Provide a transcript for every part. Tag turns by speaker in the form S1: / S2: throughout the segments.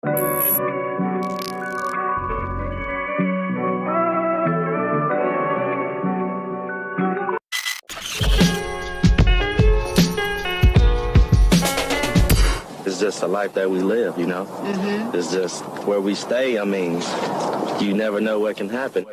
S1: It's just a life that we live, you know? Mm-hmm. It's just where we stay. I mean, you never know what can happen.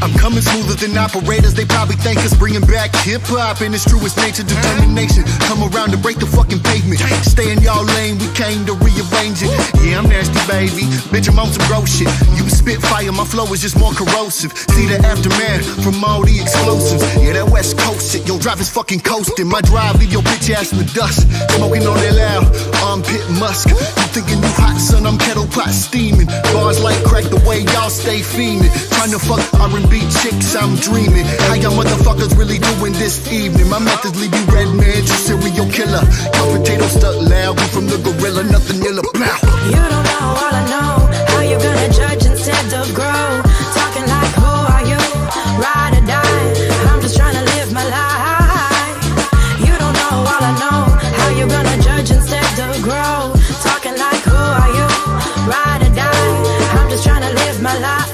S2: I'm coming smoother than operators. They probably think us bringing back hip-hop in its truest nature. Determination, come around to break the fucking pavement. Stay in y'all lane, we came to rearrange it. Yeah, I'm nasty, baby. Bitch, I'm on some gross shit. You spit fire, my flow is just more corrosive. See the aftermath from all the explosives. Yeah, that West Coast shit, your drive is fucking coasting. My drive leave your bitch ass in the dust. Smoking on that loud armpit musk. You thinking you hot, son, I'm kettle pot steaming. Bars like crack the way y'all stay fiending. Trying to fuck R&B chicks, I'm dreaming. How y'all motherfuckers really doing this evening? My methods leave you red, man, you serial killer. Your potato stuck loud, we from the gorilla, nothing iller. Blow.
S3: You don't know all I know. How you gonna judge instead of grow? Talking like who are you? Ride or die. I'm just trying to live my life. You don't know all I know. How you gonna judge instead of grow? Talking like who are you? Ride or die. I'm just trying to live my life.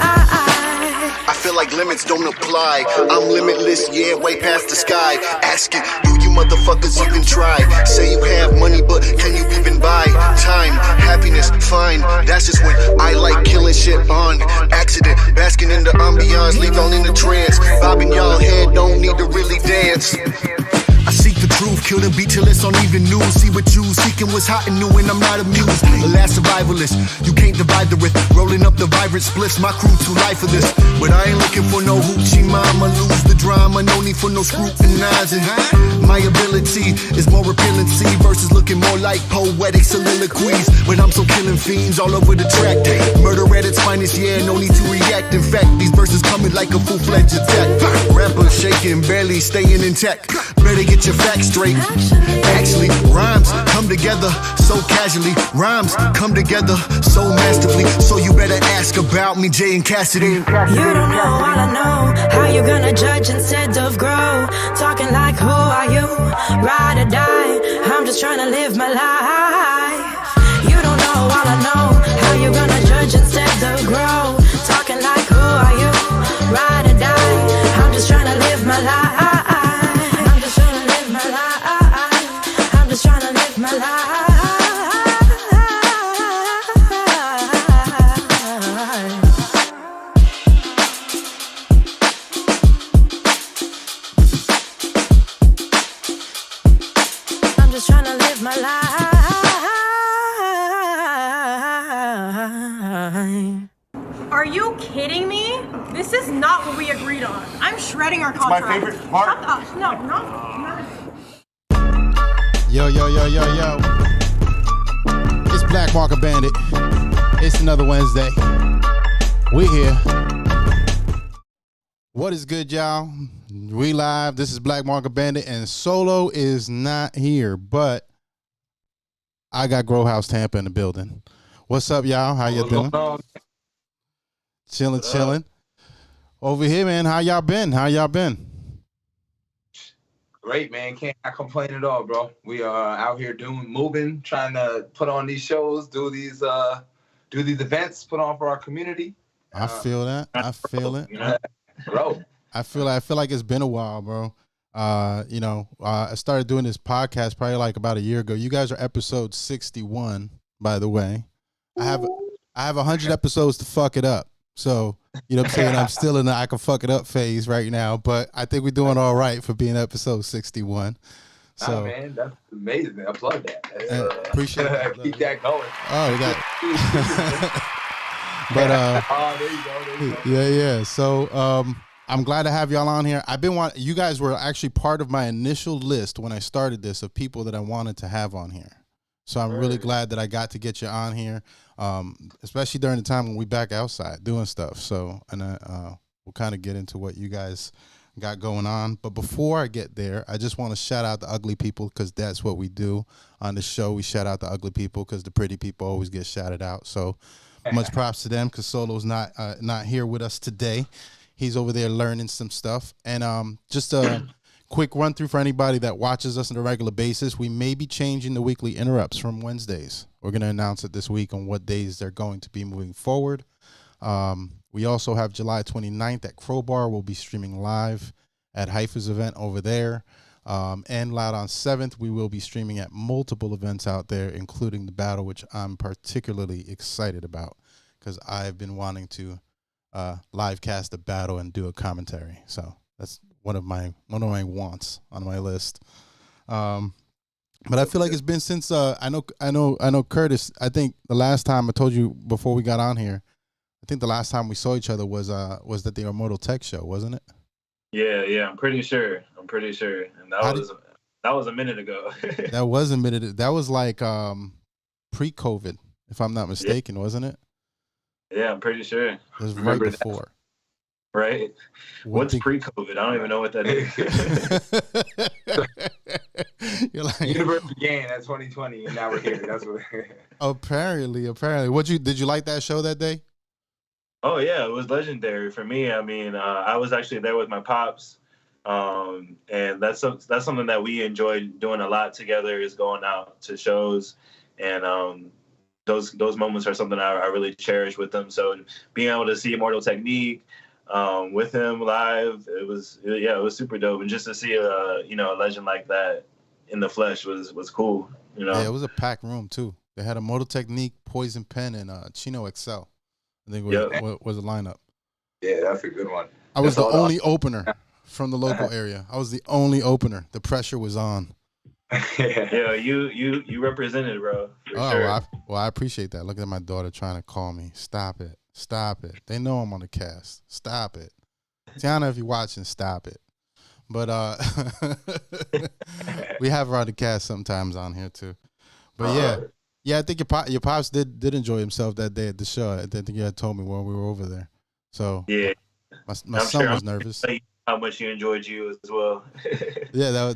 S2: I feel like limits don't apply. I'm limitless, yeah, way past the sky. Asking, do you motherfuckers even try? Say you have money, but can you even buy time? Happiness, fine. That's just when I like killing shit on accident. Basking in the ambiance, leave y'all in the trance. Bobbing y'all head, don't need to really dance. I seek the truth, kill the beat till it's on even news. See what you seeking was hot and new and I'm not amused. The last survivalist, you can't divide the risk. Rolling up the vibrant splits, my crew too light for this. But I ain't looking for no hoochie mama. Lose the drama, no need for no scrutinizing. My ability is more appealing. See verses looking more like poetic soliloquies. But I'm so killing fiends all over the track. Murder at its finest, yeah, no need to react. In fact, these verses coming like a full-fledged attack. Rappers shaking, barely staying intact. Better get your facts straight. Actually, rhymes come together so casually. Rhymes come together so masterfully. So you better ask about me, Jay and Cassidy.
S3: You don't know all I know. How you gonna judge instead of grow? Talking like who are you? Ride or die. I'm just trying to live my life. You don't know all I know. How you gonna judge instead of grow? Talking like who are you? Ride or die. I'm just trying to live my life. I'm just trying to live my life. I'm just trying to live my life.
S4: Are you kidding me? This is not what we agreed on. I'm shredding our contract.
S5: My favorite part.
S4: Shut up. No, not.
S6: Yo. It's Black Market Bandit. It's another Wednesday. We here. What is good, y'all? We live. This is Black Market Bandit, and Solo is not here, but I got Growhouse Tampa in the building. What's up, y'all? How you doing? Chilling. Over here, man. How y'all been?
S5: Great, man. Can't complain at all, bro. We are out here moving, trying to put on these shows, do these events, put on for our community.
S6: I feel that. I feel it,
S5: bro.
S6: I feel like it's been a while, bro. I started doing this podcast probably like about a year ago. You guys are episode 61, by the way. I have 100 episodes to fuck it up. So, you know what I'm saying? I'm still in the I can fuck it up phase right now, but I think we're doing all right for being episode 61. So,
S5: man, that's amazing. I applaud that.
S6: Appreciate it.
S5: Keep that going.
S6: Oh, we got it. But, there you go. Yeah. So, I'm glad to have y'all on here. You guys were actually part of my initial list when I started this of people that I wanted to have on here. So I'm really glad that I got to get you on here, especially during the time when we back outside doing stuff. So, and we'll kind of get into what you guys got going on. But before I get there, I just want to shout out the ugly people because that's what we do on the show. We shout out the ugly people because the pretty people always get shouted out. So much props to them because Solo's not here with us today. He's over there learning some stuff. And just a quick run through for anybody that watches us on a regular basis. We may be changing the weekly interrupts from Wednesdays. We're going to announce it this week on what days they're going to be moving forward. We also have July 29th at Crowbar. We'll be streaming live at Haifa's event over there. And Loud on 7th, we will be streaming at multiple events out there, including the battle, which I'm particularly excited about because I've been wanting to live cast the battle and do a commentary. So that's one of my wants on my list. But I feel like it's been since I know Curtis. I think the last time I told you before we got on here, I think the last time we saw each other was at the Immortal Tech show, wasn't it?
S7: Yeah, I'm pretty sure. And that was a minute ago.
S6: That was a minute. That was like pre-COVID, if I'm not mistaken, wasn't it?
S7: Yeah, I'm pretty sure.
S6: It was right before.
S7: Right? What's pre-COVID? I don't even know what that
S5: is. You're like, universe began at 2020, and now we're here. That's what.
S6: Apparently. Did you like that show that day?
S7: Oh yeah, it was legendary for me. I mean, I was actually there with my pops, and that's something that we enjoyed doing a lot together. Is going out to shows, and those moments are something I really cherish with them. So being able to see Immortal Technique with him live, it was super dope, and just to see a legend like that in the flesh was cool.
S6: Yeah, it was a packed room too. They had Immortal Technique, Poison Pen, and Chino XL. I think was a lineup.
S5: Yeah, that's a good one.
S6: I was the only opener from the local area. I was the only opener. The pressure was on.
S7: Yeah, you represented, bro. Sure.
S6: Well, I appreciate that. Look at my daughter trying to call me. Stop it. They know I'm on the cast. Stop it. Tiana, if you're watching, stop it. But we have her on the cast sometimes on here too. But yeah, I think your pops did enjoy himself that day at the show. I think you had told me when we were over there. So
S7: yeah,
S6: my son was nervous.
S7: How much he enjoyed you as well.
S6: Yeah,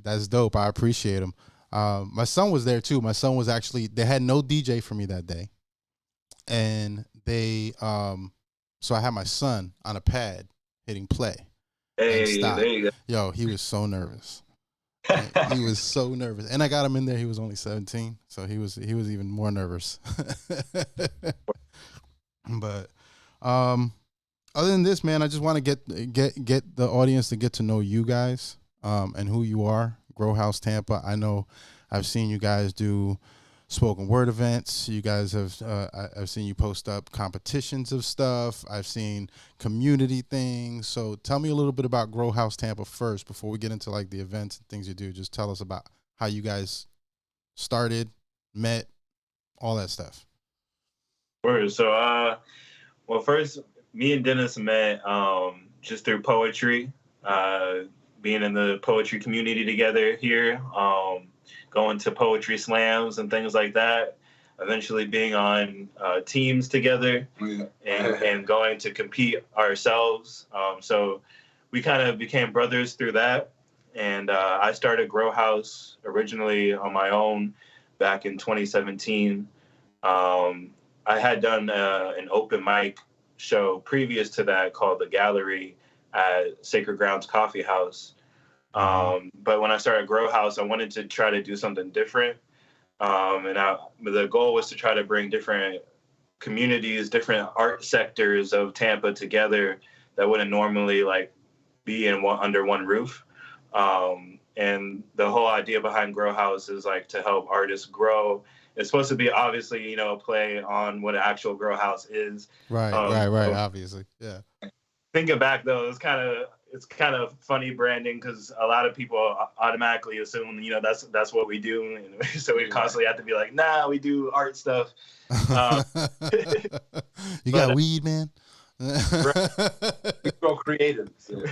S6: that's dope. I appreciate him. My son was there too. My son was they had no DJ for me that day, and they so I had my son on a pad hitting play.
S7: Hey, there you go.
S6: Yo, he was so nervous. He was so nervous, and I got him in there. He was only 17, so he was even more nervous. But other than this, man, I just want to get the audience to get to know you guys and who you are. Growhouse Tampa. I know I've seen you guys do spoken word events. You guys have I've seen you post up competitions of stuff. I've seen community things. So tell me a little bit about Growhouse Tampa first before we get into like the events and things you do. Just tell us about how you guys started, met, all that stuff.
S7: Word. So well, first me and Dennis met just through poetry, being in the poetry community together here. Going to poetry slams and things like that, eventually being on teams together and going to compete ourselves. So we kind of became brothers through that. And I started Growhouse originally on my own back in 2017. I had done an open mic show previous to that called The Gallery at Sacred Grounds Coffee House. But when I started Growhouse, I wanted to try to do something different. And the goal was to try to bring different communities, different art sectors of Tampa together that wouldn't normally like be under one roof. And the whole idea behind Growhouse is like to help artists grow. It's supposed to be obviously, a play on what an actual Growhouse is.
S6: Right, right. Obviously. Yeah.
S7: Thinking back though, it's kind of funny branding because a lot of people automatically assume, that's what we do. And so we constantly have to be like, nah, we do art stuff.
S6: You got weed, man?
S5: We go creative. So.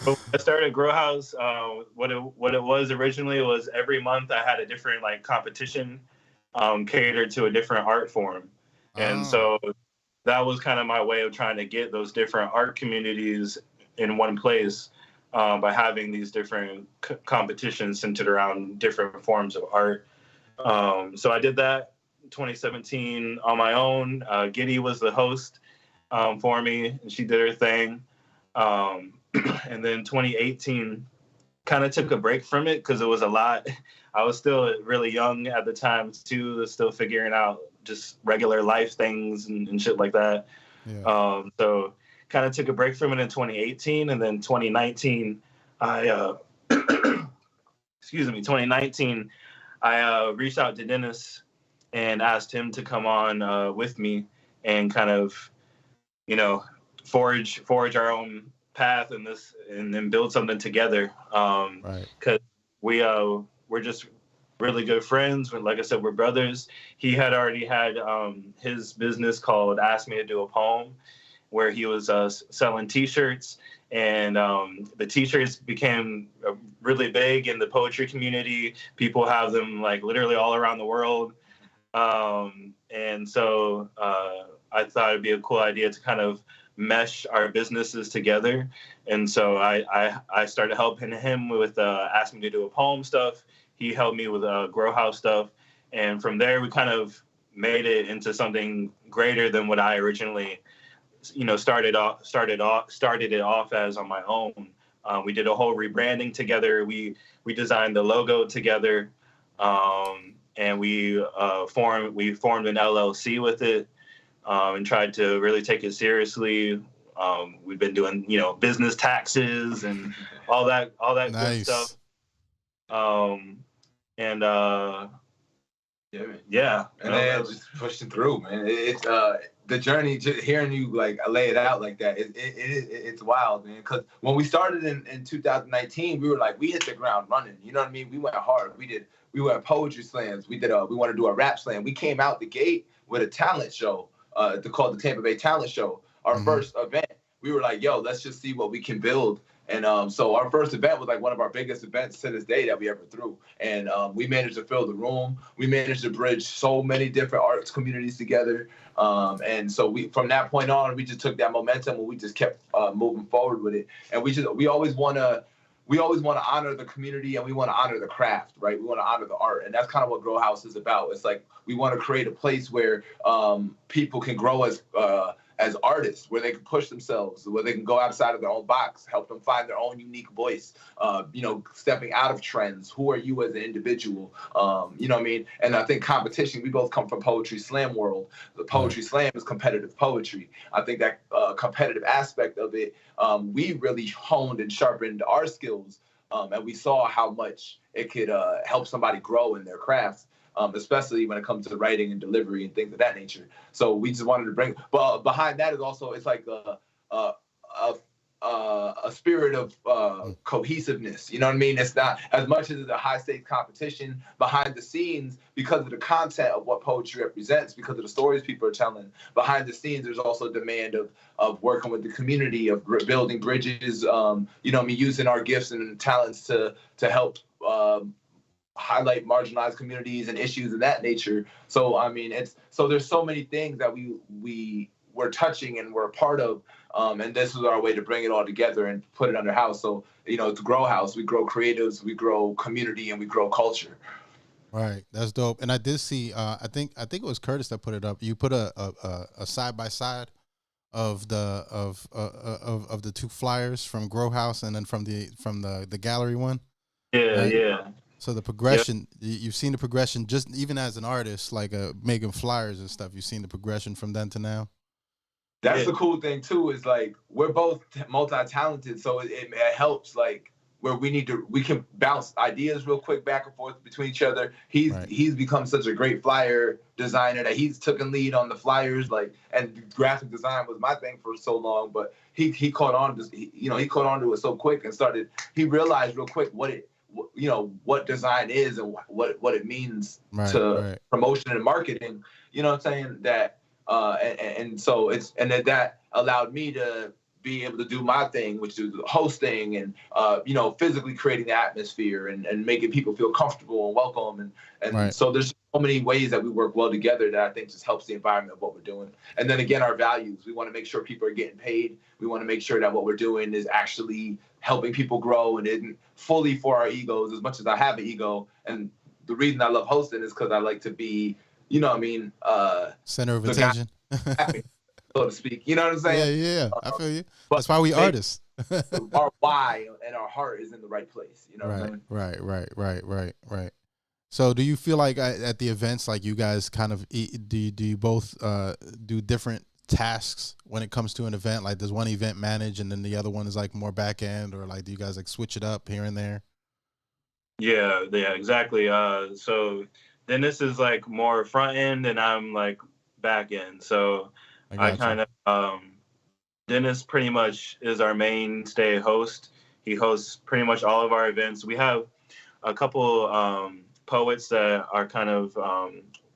S7: But I started Growhouse. What it was originally was every month I had a different like competition catered to a different art form. And so that was kind of my way of trying to get those different art communities in one place by having these different competitions centered around different forms of art. So I did that 2017 on my own. Giddy was the host for me, and she did her thing. And then 2018 kind of took a break from it because it was a lot. I was still really young at the time too, still figuring out just regular life things and shit like that. Yeah. So kind of took a break from it in 2018, and then 2019, I 2019, I reached out to Dennis and asked him to come on with me and kind of, forge our own path in this, and then build something together. Because we're just really good friends. Like I said, we're brothers. He had already had his business called Ask Me to Do a Poem, where he was selling T-shirts, and the T-shirts became really big in the poetry community. People have them like literally all around the world. And so I thought it'd be a cool idea to kind of mesh our businesses together. And so I started helping him with Ask Me to Do a Poem stuff. He helped me with Growhouse stuff. And from there, we kind of made it into something greater than what I originally, started it off as on my own. We did a whole rebranding together. We designed the logo together. And we formed an LLC with it, and tried to really take it seriously. We've been doing, business taxes and all that
S6: nice.
S7: Good stuff. Yeah.
S5: And then just pushing through, man. It's the journey. Just hearing you like lay it out like that, it's wild, man. Because when we started in 2019, we were like, we hit the ground running. You know what I mean? We went hard. We went poetry slams. We want to do a rap slam. We came out the gate with a talent show, called the Tampa Bay Talent Show. Our first event. We were like, yo, let's just see what we can build. And so our first event was like one of our biggest events to this day that we ever threw. And we managed to fill the room. We managed to bridge so many different arts communities together. And so from that point on, we just took that momentum and we just kept moving forward with it. And we always want to honor the community, and we want to honor the craft, right? We want to honor the art. And that's kind of what Growhouse is about. It's like we want to create a place where people can grow as artists, where they can push themselves, where they can go outside of their own box, help them find their own unique voice, stepping out of trends. Who are you as an individual? You know what I mean? And I think competition, we both come from poetry slam world. The poetry slam is competitive poetry. I think that competitive aspect of it, we really honed and sharpened our skills, and we saw how much it could help somebody grow in their crafts. Especially when it comes to writing and delivery and things of that nature. So we just wanted to bring, but behind that is also, it's like a spirit of cohesiveness. You know what I mean? It's not as much as a high stakes competition behind the scenes because of the content of what poetry represents, because of the stories people are telling. Behind the scenes, there's also demand of working with the community, of building bridges, using our gifts and talents to help highlight marginalized communities and issues of that nature. So I mean, there's so many things that we're touching and we're a part of, and this is our way to bring it all together and put it under house. So it's Growhouse. We grow creatives, we grow community, and we grow culture.
S6: Right, that's dope. And I did see, I think it was Curtis that put it up. You put a side by side of the two flyers from Growhouse and then from the gallery one.
S7: Yeah, right? Yeah.
S6: So the progression, you've seen the progression, just even as an artist, like making flyers and stuff. You've seen the progression from then to now.
S5: That's the cool thing too. Is like we're both multi-talented, so it helps. Like where we can bounce ideas real quick back and forth between each other. He's become such a great flyer designer that he's taken lead on the flyers. Like, and graphic design was my thing for so long, but he caught on to he caught on to it so quick and started. He realized real quick what design is and what it means to promotion and marketing. You know what I'm saying? That so that allowed me to be able to do my thing, which is hosting and physically creating the atmosphere and making people feel comfortable and welcome and so there's so many ways that we work well together that I think just helps the environment of what we're doing. And then again, our values. We want to make sure people are getting paid. We want to make sure that what we're doing is actually helping people grow and isn't fully for our egos, as much as I have an ego. And the reason I love hosting is because I like to be you know what I mean,
S6: Center of
S5: the guy,
S6: attention.
S5: so to speak. You know what I'm saying?
S6: Yeah. I feel you.
S5: But
S6: That's why we artists.
S5: our why and our heart is in the right place. You know what I'm saying?
S6: Right. So do you feel like at the events, like you guys kind of do you both do different tasks when it comes to an event? Like does one event manage and then the other one is like more back end, or like do you guys like switch it up here and there?
S7: Yeah, exactly. So Dennis is like more front end and I'm like back end. So I kind of Dennis pretty much is our mainstay host. He hosts pretty much all of our events. We have a couple poets that are kind of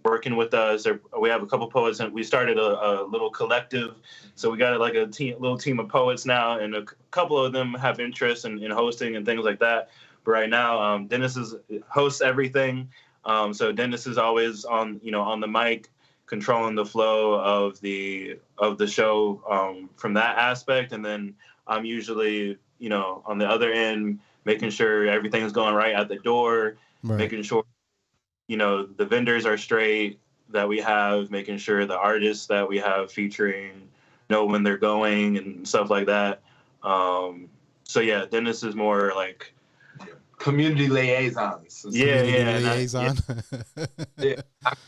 S7: working with us. We have a couple poets, and we started a little collective. So we got like a little team of poets now, and a couple of them have interest in hosting and things like that. But right now, Dennis hosts everything. So Dennis is always on the mic, controlling the flow of the show from that aspect, and then I'm usually on the other end, making sure everything's going right at the door, making sure the vendors are straight that we have, making sure the artists that we have featuring know when they're going and stuff like that. So yeah, Dennis is more like
S5: community liaisons.
S6: Liaison.
S5: Yeah,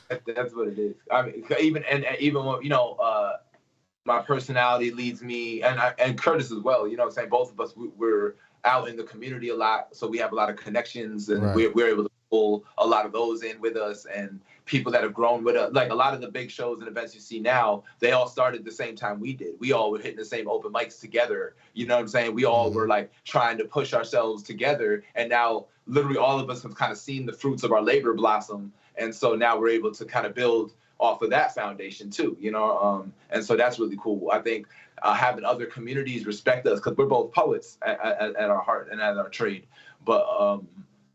S5: that's what it is. I mean, even when my personality leads me, and Curtis as well. You know what I'm saying? Both of us, we're out in the community a lot, so we have a lot of connections, and we're able to pull a lot of those in with us, and people that have grown with us. Like a lot of the big shows and events you see now, they all started the same time we did. We all were hitting the same open mics together. You know what I'm saying? We all were like trying to push ourselves together, and now literally all of us have kind of seen the fruits of our labor blossom, and so now we're able to kind of build off of that foundation too, and so that's really cool. I think having other communities respect us, because we're both poets at our heart and at our trade, but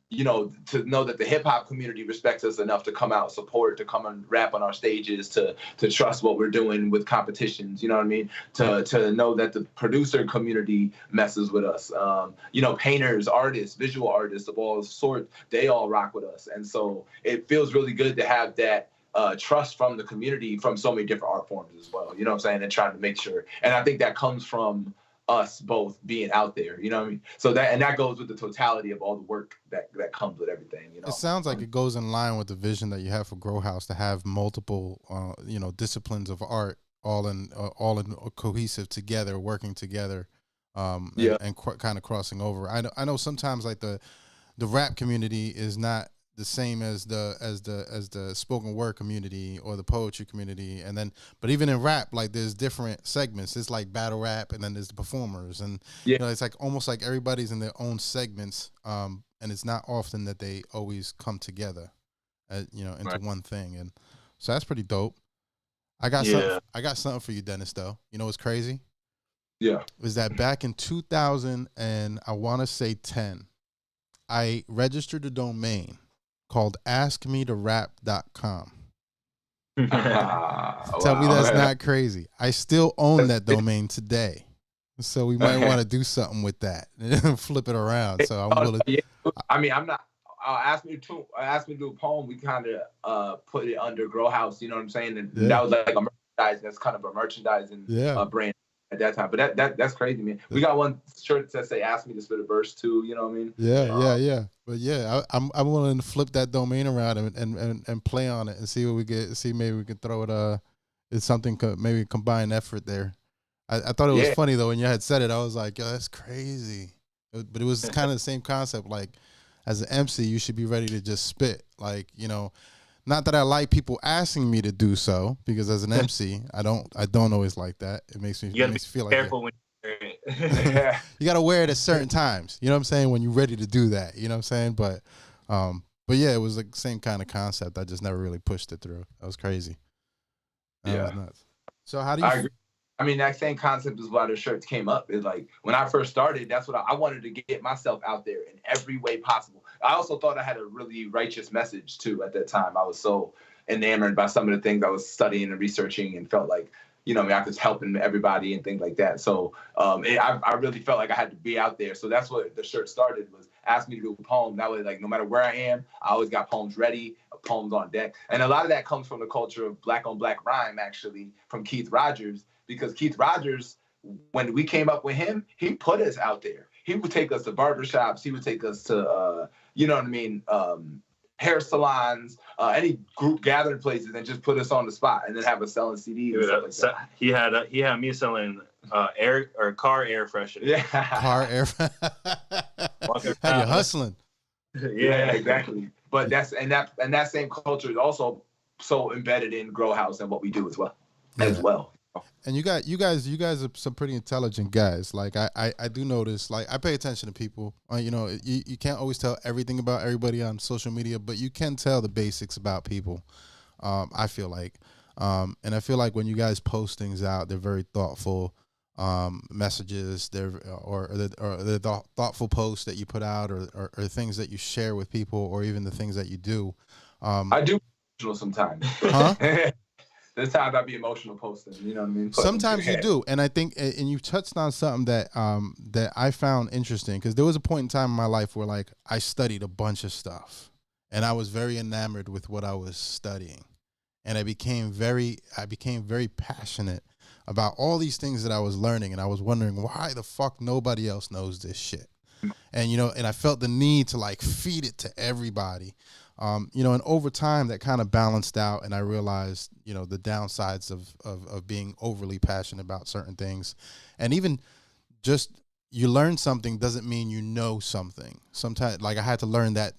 S5: to know that the hip hop community respects us enough to come out, support, to come and rap on our stages, to trust what we're doing with competitions, you know what I mean? To know that the producer community messes with us. Painters, artists, visual artists of all sorts, they all rock with us. And so it feels really good to have that trust from the community from so many different art forms as well, you know what I'm saying? And trying to make sure. And I think that comes from us both being out there, you know what I mean? So that goes with the totality of all the work that comes with everything,
S6: It sounds like it goes in line with the vision that you have for Growhouse, to have multiple, disciplines of art all in cohesive together, working together, and kind of crossing over. I know sometimes like the rap community is not the same as the spoken word community or the poetry community, but even in rap, like there's different segments. It's like battle rap, and then there's the performers, and it's like almost like everybody's in their own segments, and it's not often that they always come together, into one thing, and so that's pretty dope. I got something for you, Dennis. Though you know what's crazy?
S5: Yeah,
S6: is that back in 2000 and I want to say 10, I registered a domain called askmetorap.com. Tell me that's not crazy. I still own that domain today. So we might want to do something with that and flip it around. So I'm willing.
S5: I mean, I'm not. Ask me to do a poem. We kind of put it under Growhouse. You know what I'm saying? And that was like a merchandise. That's kind of a merchandising brand at that time. But that's crazy, man. We got one shirt that say "Ask me to spit a verse" too. You know what I mean?
S6: Yeah. But yeah, I'm willing to flip that domain around and play on it and see what we get. See, maybe we can throw it. It's something maybe combined effort there. I thought it was funny though when you had said it. I was like, yo, that's crazy. But it was kind of the same concept. Like, as an MC, you should be ready to just spit. Like, not that I like people asking me to do so, because as an MC, I don't always like that. It makes me feel like
S7: careful when you wear it.
S6: You got to wear it at certain times. You know what I'm saying? When you're ready to do that. You know what I'm saying? But yeah, it was like the same kind of concept. I just never really pushed it through. That was crazy. That was nuts. So how do you?
S5: I agree. I mean, that same concept is why the shirts came up. It's like when I first started, that's what I wanted to get myself out there in every way possible. I also thought I had a really righteous message too at that time. I was so enamored by some of the things I was studying and researching, and felt like, you know, I mean, I was helping everybody and things like that. So I really felt like I had to be out there. So that's what the shirt started, was ask me to do a poem. That way, like, no matter where I am, I always got poems ready, poems on deck. And a lot of that comes from the culture of black on black rhyme, actually, from Keith Rogers, because Keith Rogers, when we came up with him, he put us out there. He would take us to barbershops. He would take us to, you know what I mean, hair salons, any group gathering places, and just put us on the spot, and then have us selling CDs. And stuff like that.
S7: He had me selling car air freshener.
S5: Yeah,
S6: Car air. Had you hustling.
S5: Yeah, exactly. But that same culture is also so embedded in Growhouse and what we do as well.
S6: And you guys are some pretty intelligent guys. Like I do notice, like, I pay attention to people. You know, you can't always tell everything about everybody on social media, but you can tell the basics about people. I feel like, and I feel like when you guys post things out, they're very thoughtful messages. Or the thoughtful posts that you put out, or things that you share with people, or even the things that you do.
S5: I do sometimes.
S6: Huh?
S5: There's times I be emotional posting, you know what I mean?
S6: Sometimes you do, and I think, and you touched on something that that I found interesting, because there was a point in time in my life where, like, I studied a bunch of stuff, and I was very enamored with what I was studying, and I became very passionate about all these things that I was learning, and I was wondering why the fuck nobody else knows this shit, and you know, and I felt the need to, like, feed it to everybody. You know, and over time that kind of balanced out, and I realized, you know, the downsides of being overly passionate about certain things. And even just you learn something doesn't mean you know something. Sometimes, like, I had to learn that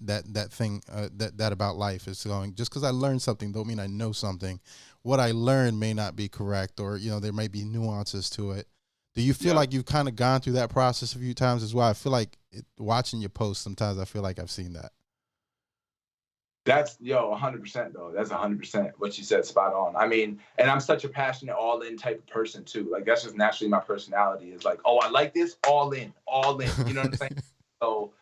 S6: thing that about life is going, just because I learned something don't mean I know something. What I learned may not be correct, or, you know, there may be nuances to it. Do you feel like you've kind of gone through that process a few times as well? I feel like watching your posts, sometimes I feel like I've seen that.
S5: That's 100% though. That's 100% what you said, spot on. I mean, and I'm such a passionate, all in type of person too. Like, that's just naturally my personality. Is like, oh, I like this, all in. You know what I'm saying? So,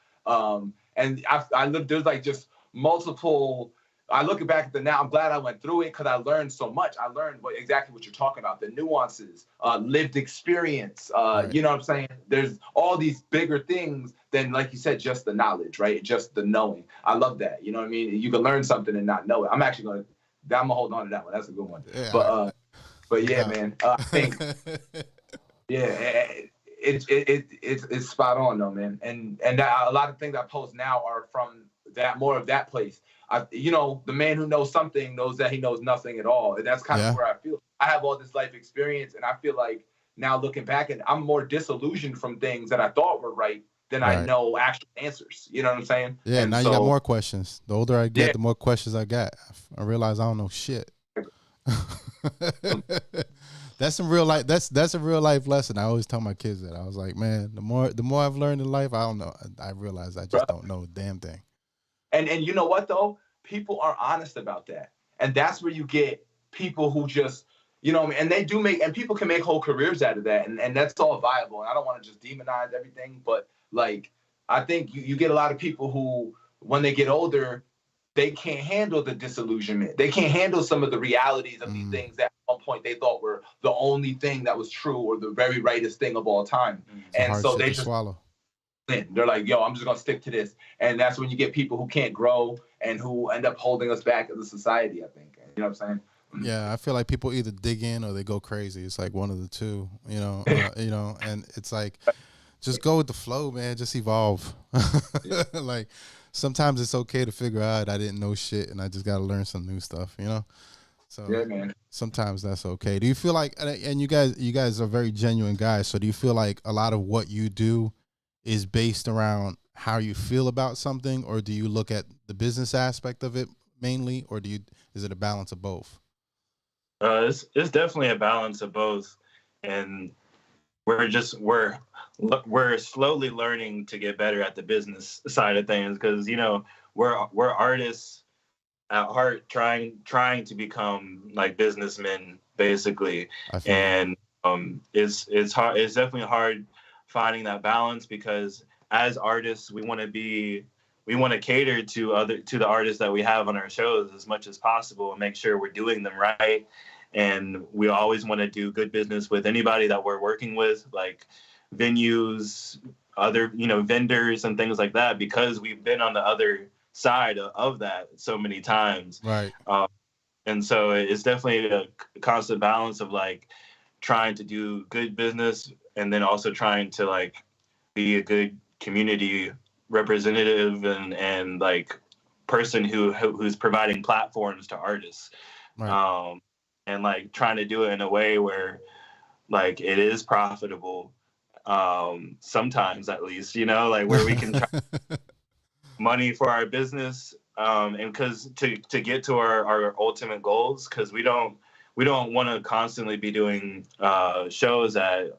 S5: and I lived, there's like just multiple. I look back at the now. I'm glad I went through it, because I learned so much. I learned exactly what you're talking about, the nuances, lived experience.
S6: Right.
S5: You know what I'm saying? There's all these bigger things than, like you said, just the knowledge, right? Just the knowing. I love that. You know what I mean? You can learn something and not know it. I'm gonna hold on to that one. That's a good one. Yeah. But yeah, man. I think it's spot on though, man. And a lot of things I post now are from more of that place. You know, the man who knows something knows that he knows nothing at all. And that's kind of where I feel. I have all this life experience, and I feel like now looking back, and I'm more disillusioned from things that I thought were right than I know actual answers. You know what I'm saying?
S6: Yeah,
S5: and
S6: now you got more questions. The older I get, the more questions I got. I realize I don't know shit. That's some real life. That's a real life lesson. I always tell my kids that. I was like, man, the more I've learned in life, I don't know. I realize I just don't know a damn thing.
S5: And you know what though? People are honest about that. And that's where you get people who just, you know what I mean? And they do and people can make whole careers out of that. And that's all viable. And I don't want to just demonize everything, but like, I think you get a lot of people who, when they get older, they can't handle the disillusionment. They can't handle some of the realities of these things that at one point they thought were the only thing that was true, or the very rightest thing of all time. And so they just swallow. They're like, yo, I'm just going to stick to this. And that's when you get people who can't grow and who end up holding us back as a society, I think. You know what I'm saying?
S6: Yeah, I feel like people either dig in or they go crazy. It's like one of the two, you know, and it's like, just go with the flow, man. Just evolve. Like, sometimes it's okay to figure out I didn't know shit and I just got to learn some new stuff, you know? So
S5: yeah, man.
S6: Sometimes that's okay. Do you feel like, and you guys are very genuine guys, so do you feel like a lot of what you do is based around how you feel about something, or do you look at the business aspect of it mainly, or is it a balance of both?
S7: It's definitely a balance of both, and we're slowly learning to get better at the business side of things, because, you know, we're artists at heart, trying to become like businessmen basically, and it's hard. It's definitely hard finding that balance, because as artists we want to cater to the artists that we have on our shows as much as possible and make sure we're doing them right. and we always want to do good business with anybody that we're working with, like venues, other, vendors and things like that, because we've been on the other side of that so many times.
S6: Right.
S7: And so it's definitely a constant balance of like trying to do good business and then also trying to like be a good community representative and like person who's providing platforms to artists.
S6: Right.
S7: And like trying to do it in a way where like it is profitable, sometimes at least, like where we can try money for our business, and because to get to our ultimate goals, because we don't want to constantly be doing shows at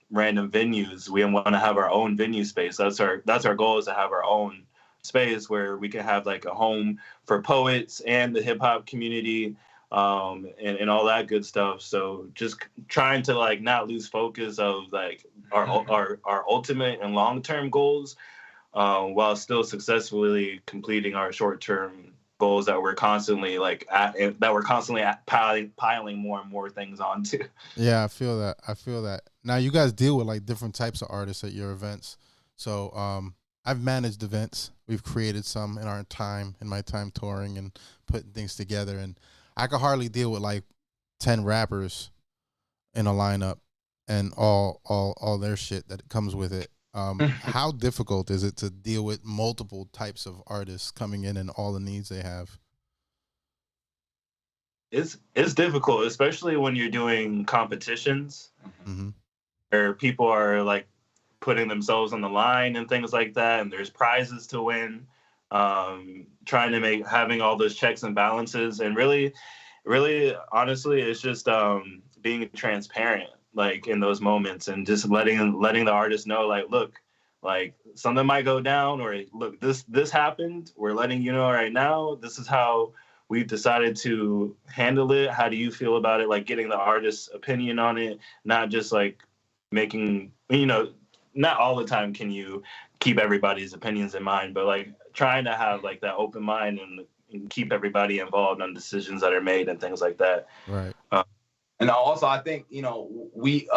S7: random venues. We want to have our own venue space. That's our goal, is to have our own space where we can have like a home for poets and the hip hop community, and all that good stuff. So just trying to like not lose focus of like our ultimate and long-term goals, while still successfully completing our short-term goals that we're constantly piling more and more things onto.
S6: Yeah, I feel that. Now you guys deal with like different types of artists at your events. So I've managed events. We've created some in my time touring and putting things together, and I could hardly deal with like 10 rappers in a lineup and all their shit that comes with it. How difficult is it to deal with multiple types of artists coming in and all the needs they have?
S7: It's difficult, especially when you're doing competitions,
S6: mm-hmm.
S7: where people are like putting themselves on the line and things like that, and there's prizes to win. Trying to having all those checks and balances, and really honestly, it's just being transparent, like in those moments, and just letting the artist know, like, look, like something might go down, or look, this happened. We're letting you know right now. This is how we've decided to handle it. How do you feel about it? Like getting the artist's opinion on it, not just like making, not all the time can you keep everybody's opinions in mind, but like trying to have like that open mind and keep everybody involved on decisions that are made and things like that.
S6: Right.
S5: And also, I think, we,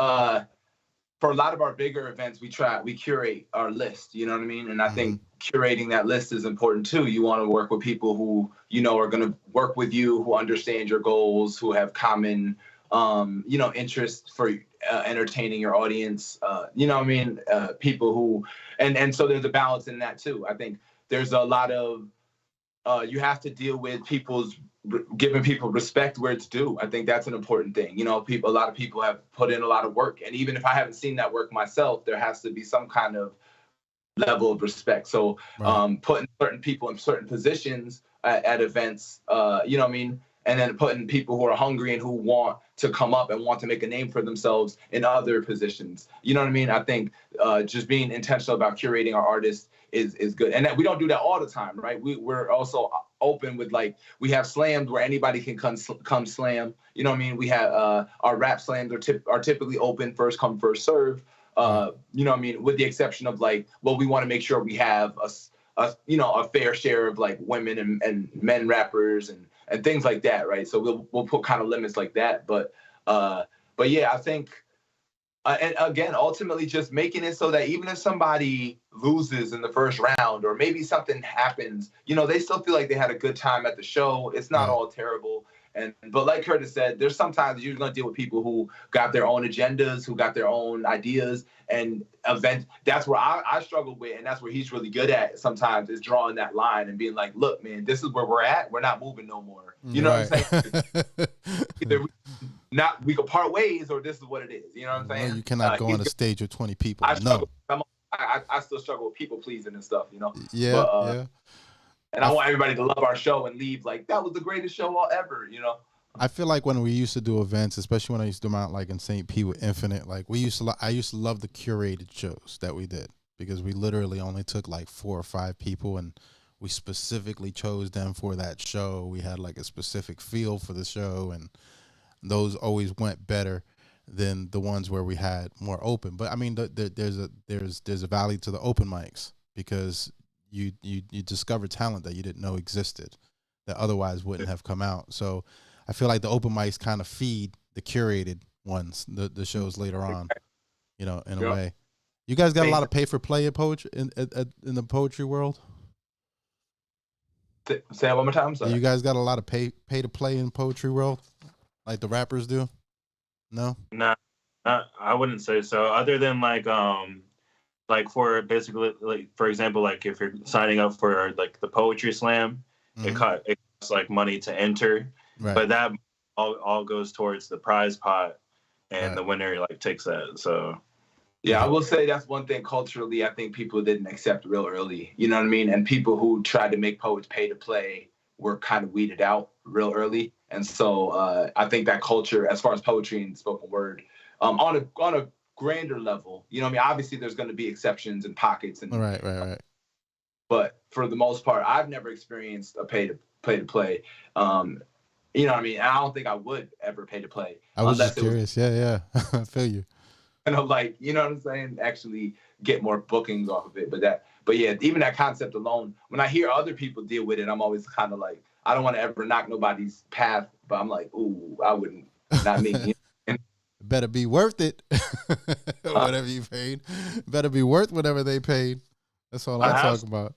S5: for a lot of our bigger events, we curate our list, you know what I mean? And I think curating that list is important too. You want to work with people who, are going to work with you, who understand your goals, who have common, interest for entertaining your audience, people who, and so there's a balance in that too. I think there's a lot of, you have to deal with giving people respect where it's due. I think that's an important thing. A lot of people have put in a lot of work, and even if I haven't seen that work myself, there has to be some kind of level of respect. So putting certain people in certain positions at events, and then putting people who are hungry and who want to come up and want to make a name for themselves in other positions. You know what I mean? I think just being intentional about curating our artists is good. And that we don't do that all the time, right? We're also open with, like, we have slams where anybody can come slam. You know what I mean? We have our rap slams are typically open, first come, first serve. You know what I mean? With the exception of like, well, we want to make sure we have a fair share of like women and men rappers and things like that, right? So we'll put kind of limits like that. But yeah, I think, and again, ultimately just making it so that even if somebody loses in the first round, or maybe something happens, they still feel like they had a good time at the show. It's not all terrible. But like Curtis said, there's sometimes you're going to deal with people who got their own agendas, who got their own ideas, and that's where I struggle with, and that's where he's really good at sometimes, is drawing that line and being like, look, man, this is where we're at. We're not moving no more. You know what I'm saying? Either we could part ways, or this is what it is. You know what I'm saying?
S6: No, you cannot go on a stage with 20 people.
S5: I still struggle with people pleasing and stuff,
S6: Yeah, yeah.
S5: And I want everybody to love our show and leave like, that was the greatest show ever,
S6: I feel like when we used to do events, especially when I used to do them out like in St. Pete with Infinite, like I used to love the curated shows that we did, because we literally only took like 4 or 5 people and we specifically chose them for that show. We had like a specific feel for the show, and those always went better than the ones where we had more open. But I mean, there's a value to the open mics, because you discover talent that you didn't know existed, that otherwise wouldn't have come out. So I feel like the open mics kind of feed the curated ones, the shows later on, in a way. You guys got a lot of pay for play in poetry in the poetry world.
S5: Say it one more time. Sorry.
S6: You guys got a lot of pay to play in poetry world, like the rappers do. No,
S7: Nah, I wouldn't say so. Other than like for basically, like for example, like if you're signing up for like the poetry slam, it costs like money to enter, but that all goes towards the prize pot, and the winner like takes that. So.
S5: Yeah, I will say that's one thing culturally I think people didn't accept real early. You know what I mean? And people who tried to make poets pay to play were kind of weeded out real early. And so I think that culture, as far as poetry and spoken word, on a grander level, you know what I mean? Obviously, there's going to be exceptions and pockets. And
S6: right.
S5: But for the most part, I've never experienced a pay to play. You know what I mean? And I don't think I would ever pay to play.
S6: I was just curious. Yeah. I feel you.
S5: And I'm like, you know what I'm saying? Actually get more bookings off of it. But yeah, even that concept alone, when I hear other people deal with it, I'm always kind of like, I don't want to ever knock nobody's path, but I'm like, ooh, I wouldn't, not me.
S6: Better be worth it. Whatever you paid. Better be worth whatever they paid. That's all I talk about.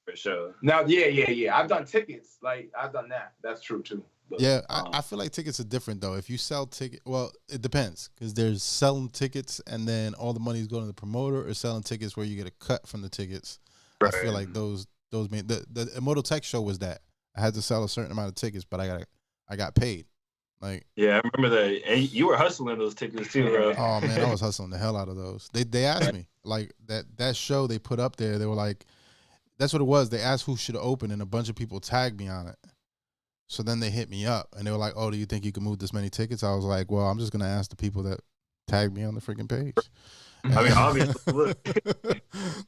S7: For sure.
S5: Now, yeah. I've done tickets. Like, I've done that. That's true, too. But,
S6: yeah, I feel like tickets are different, though. If you sell tickets, well, it depends. Because there's selling tickets and then all the money's going to the promoter, or selling tickets where you get a cut from the tickets. Right. I feel like those mean the Immortal Tech show was that. I had to sell a certain amount of tickets, but I got paid. Like,
S7: yeah, I remember that. And you were hustling those tickets too, bro.
S6: Oh man, I was hustling the hell out of those. They asked me, like, that show they put up there, they were like, that's what it was. They asked who should open, and a bunch of people tagged me on it. So then they hit me up and they were like, "Oh, do you think you can move this many tickets?" I was like, "Well, I'm just gonna ask the people that tagged me on the freaking page."
S7: I mean, obviously, look.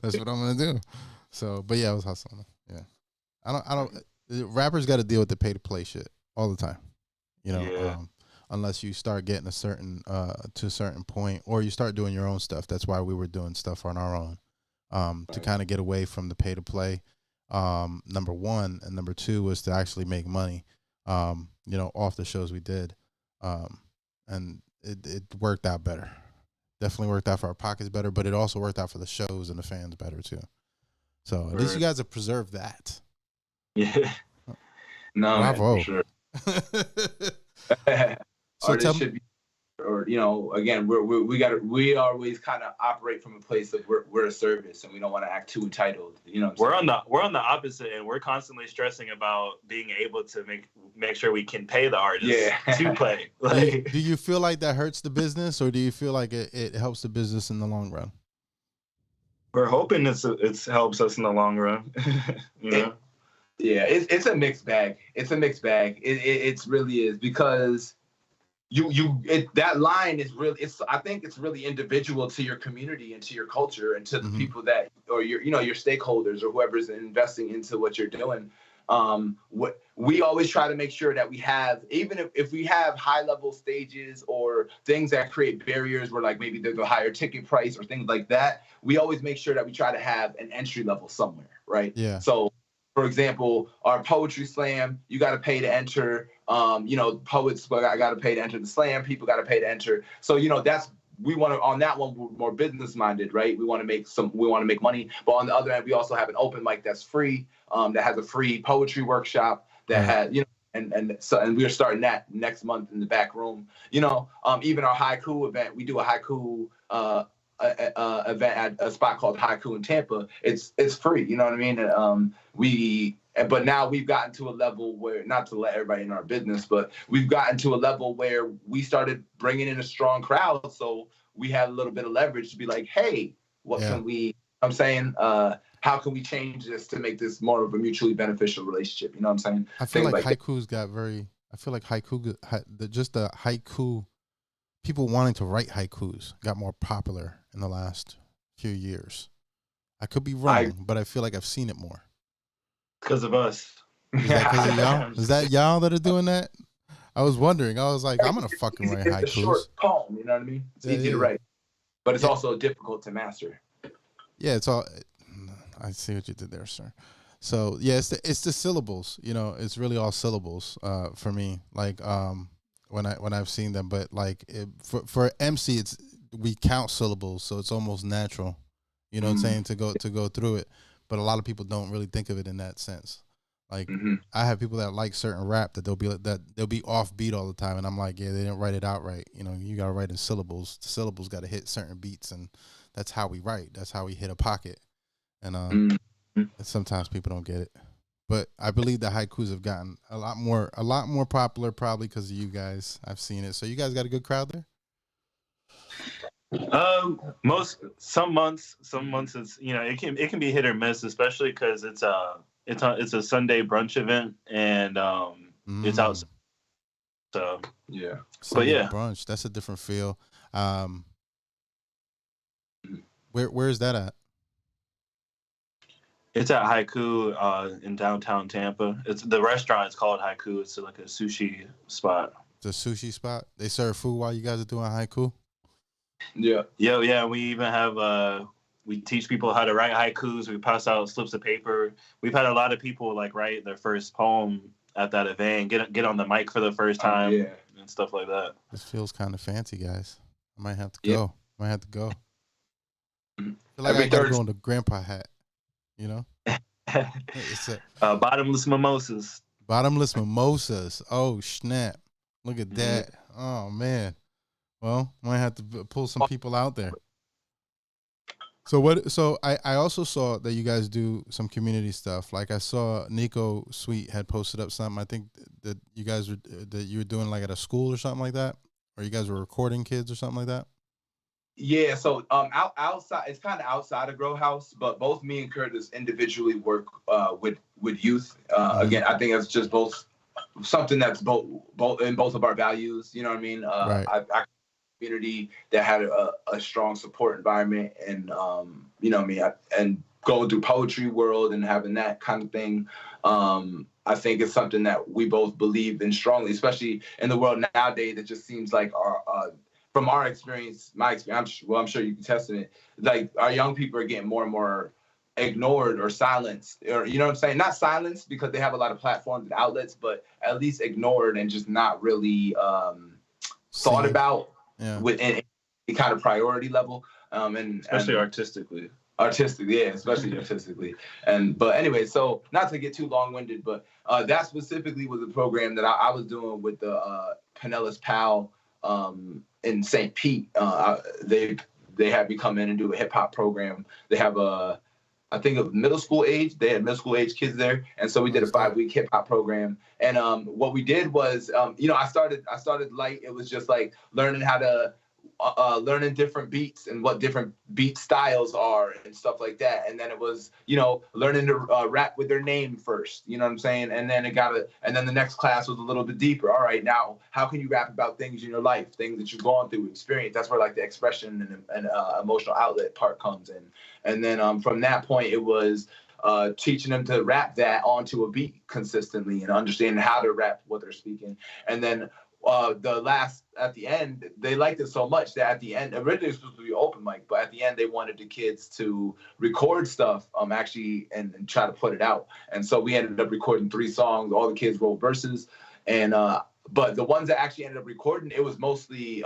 S6: That's what I'm gonna do. So, but yeah, I was hustling. Yeah, I don't. Rappers got to deal with the pay to play shit all the time. Unless you start getting a certain to a certain point, or you start doing your own stuff. That's why we were doing stuff on our own to kind of get away from the pay to play. Number one, and number two was to actually make money, off the shows we did. And it worked out better. Definitely worked out for our pockets better, but it also worked out for the shows and the fans better too. So at least you guys have preserved that.
S5: Yeah. No,
S6: bravo.
S5: Man, for sure.
S6: So
S5: should be, or again, we always kind of operate from a place of we're a service, and we don't want to act too entitled.
S7: We're on the opposite, and we're constantly stressing about being able to make sure we can pay the artists to play. Like,
S6: do you feel like that hurts the business, or do you feel like it helps the business in the long run?
S7: We're hoping it helps us in the long run.
S5: It's a mixed bag. It's a mixed bag. It really is, because that line is really, I think it's really individual to your community and to your culture and to the people that, or your stakeholders or whoever's investing into what you're doing. What we always try to make sure that we have, even if we have high level stages or things that create barriers where like maybe there's a higher ticket price or things like that, we always make sure that we try to have an entry level somewhere, right? Yeah. So, for example, our poetry slam, you got to pay to enter. Poets got to pay to enter the slam. People got to pay to enter. So, we want to, on that one, we're more business minded, right? We want to make money. But on the other hand, we also have an open mic that's free, that has a free poetry workshop that has, and we're starting that next month in the back room. Even our haiku event, we do a haiku event at a spot called Haiku in Tampa. It's free, you know what I mean? And but now we've gotten to a level where, not to let everybody in our business, but we've gotten to a level where we started bringing in a strong crowd. So we had a little bit of leverage to be like, hey, what can we, how can we change this to make this more of a mutually beneficial relationship? You know what I'm saying?
S6: I feel like haikus got the haiku, people wanting to write haikus got more popular in the last few years. I could be wrong, but I feel like I've seen it more.
S7: Because of us.
S6: Is that because of y'all? Is that y'all that are doing that? I was wondering. I was like, I'm going to fucking write haikus.
S5: It's a short poem, you know what I mean? It's easy to write. But it's also difficult to master.
S6: Yeah, it's all... I see what you did there, sir. So yeah, it's the syllables. You know, it's really all syllables for me. Like when I've seen them, but like for MC, we count syllables, so it's almost natural. You know what I'm saying, to go through it. But a lot of people don't really think of it in that sense. Like I have people that like certain rap that they'll be off beat all the time, and I'm like, yeah, they didn't write it out right. You know, you gotta write in syllables. The syllables got to hit certain beats, and that's how we write. That's how we hit a pocket. And sometimes people don't get it. But I believe the haikus have gotten a lot more popular, probably because of you guys. I've seen it. So you guys got a good crowd there.
S7: Some months it's, you know, it can be hit or miss, especially because it's a Sunday brunch event, and it's out. So
S5: yeah,
S6: Sunday
S7: but yeah,
S6: brunch, that's a different feel. Where is that at?
S7: it's at Haiku in downtown Tampa. It's the restaurant is called Haiku. It's like a sushi spot.
S6: It's a sushi spot. They serve food while you guys are doing haiku.
S5: yeah.
S7: Yeah. We even have we teach people how to write haikus. We pass out slips of paper. We've had a lot of people like write their first poem at that event, get on the mic for the first time, and stuff like that.
S6: This feels kind of fancy, guys. I might have to go. I feel like I gotta go in the grandpa hat. You know, it's
S7: bottomless mimosas.
S6: Bottomless mimosas. Oh snap! Look at that. Oh man. Well, might have to pull some people out there. So I also saw that you guys do some community stuff. Like I saw Nico Sweet had posted up something. I think that you guys were doing like at a school or something like that, or you guys were recording kids or something like that.
S5: Yeah, so outside, it's kind of outside of Growhouse, but both me and Curtis individually work with youth. Again, I think it's just something that's both in both of our values. You know what I mean?
S6: Right.
S5: I community that had a strong support environment, and you know what I mean, and going through poetry world and having that kind of thing. I think it's something that we both believe in strongly, especially in the world nowadays. It just seems like from our experience, my experience, I'm sure you can test to it, like our young people are getting more and more ignored or silenced, or, you know what I'm saying? Not silenced because they have a lot of platforms and outlets, but at least ignored and just not really thought about with any kind of priority level. And
S7: especially artistically.
S5: Artistically, yeah, especially artistically. But anyway, so not to get too long-winded, but that specifically was a program that I was doing with the Pinellas Pal in St. Pete. They had me come in and do a hip hop program. They have I think of middle school age. They had middle school age kids there, and so we did a 5-week hip hop program. And what we did was, you know, I started light. It was just like learning how to learning different beats and what different beat styles are and stuff like that. And then it was, you know, learning to rap with their name first, you know what I'm saying? And then and then the next class was a little bit deeper. All right, now how can you rap about things in your life, things that you've gone through, experience? That's where like the expression and emotional outlet part comes in. And then from that point, it was teaching them to rap that onto a beat consistently and understanding how to rap what they're speaking. And then at the end, they liked it so much that at the end, originally it was supposed to be open mic, but at the end they wanted the kids to record stuff actually and try to put it out. And so we ended up recording 3 songs. All the kids wrote verses, and but the ones that actually ended up recording, it was mostly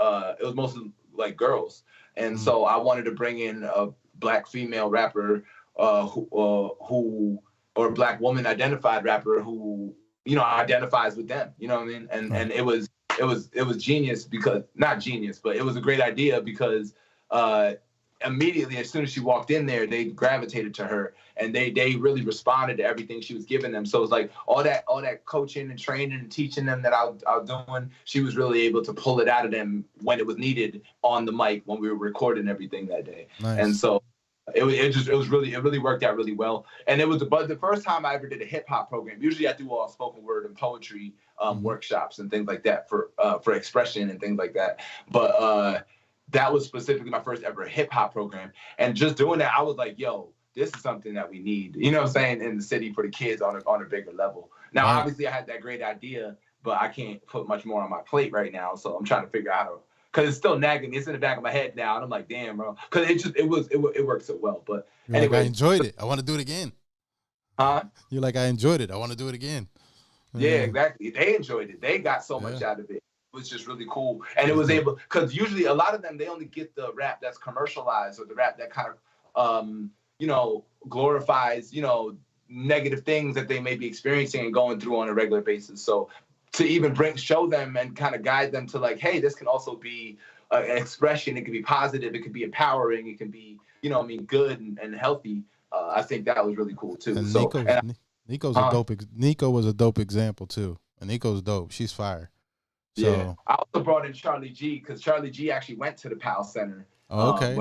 S5: like girls. And so I wanted to bring in a Black female rapper who or Black woman identified rapper who, you know, identifies with them, you know what I mean? And it was genius, because not genius, but it was a great idea because immediately as soon as she walked in there, they gravitated to her and they really responded to everything she was giving them. So it was like all that coaching and training and teaching them that I was doing, she was really able to pull it out of them when it was needed on the mic when we were recording everything that day.
S6: Nice.
S5: And so it really worked out really well. And it was the first time I ever did a hip hop program. Usually I do all spoken word and poetry workshops and things like that for expression and things like that. But that was specifically my first ever hip hop program. And just doing that, I was like, yo, this is something that we need, you know what I'm saying, in the city for the kids on a bigger level. Now, obviously I had that great idea, but I can't put much more on my plate right now. So I'm trying to figure out how to, because it's still nagging. It's in the back of my head now, and I'm like, damn, bro. Because it worked so well. But anyway,
S6: I enjoyed it. I want to do it again.
S5: Huh?
S6: You're like, I enjoyed it. I want to do it again.
S5: Yeah, exactly. They enjoyed it. They got so much out of it. It was just really cool. And it was able, because usually a lot of them, they only get the rap that's commercialized or the rap that kind of, glorifies, negative things that they may be experiencing and going through on a regular basis. So to even show them and kind of guide them to like, hey, this can also be an expression. It can be positive. It can be empowering. It can be, good and healthy. I think that was really cool too.
S6: And
S5: so
S6: Nico's a dope. Nico was a dope example too. And Nico's dope. She's fire. So
S5: yeah, I also brought in Charlie G because Charlie G actually went to the PAL Center.
S6: Okay.